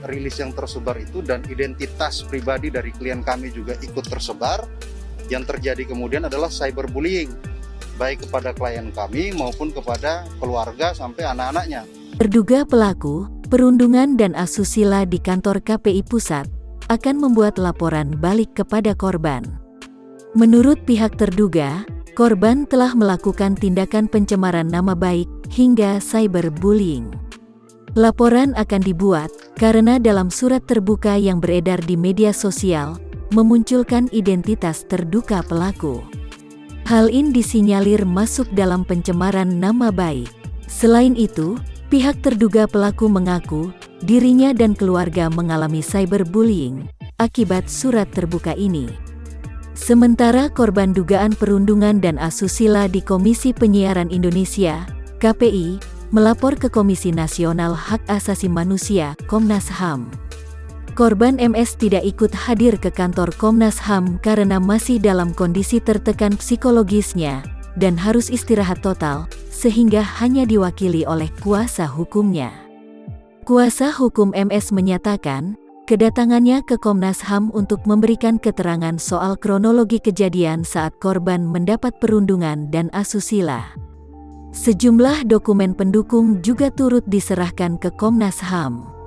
rilis yang tersebar itu dan identitas pribadi dari klien kami juga ikut tersebar. Yang terjadi kemudian adalah cyberbullying, baik kepada klien kami maupun kepada keluarga sampai anak-anaknya. Terduga pelaku perundungan dan asusila di kantor KPI Pusat akan membuat laporan balik kepada korban. Menurut pihak terduga, korban telah melakukan tindakan pencemaran nama baik hingga cyberbullying. Laporan akan dibuat karena dalam surat terbuka yang beredar di media sosial memunculkan identitas terduga pelaku. Hal ini disinyalir masuk dalam pencemaran nama baik. Selain itu, pihak terduga pelaku mengaku dirinya dan keluarga mengalami cyberbullying akibat surat terbuka ini. Sementara korban dugaan perundungan dan asusila di Komisi Penyiaran Indonesia, KPI, melapor ke Komisi Nasional Hak Asasi Manusia, Komnas HAM. Korban MS tidak ikut hadir ke kantor Komnas HAM karena masih dalam kondisi tertekan psikologisnya dan harus istirahat total, sehingga hanya diwakili oleh kuasa hukumnya. Kuasa hukum MS menyatakan, kedatangannya ke Komnas HAM untuk memberikan keterangan soal kronologi kejadian saat korban mendapat perundungan dan asusila. Sejumlah dokumen pendukung juga turut diserahkan ke Komnas HAM.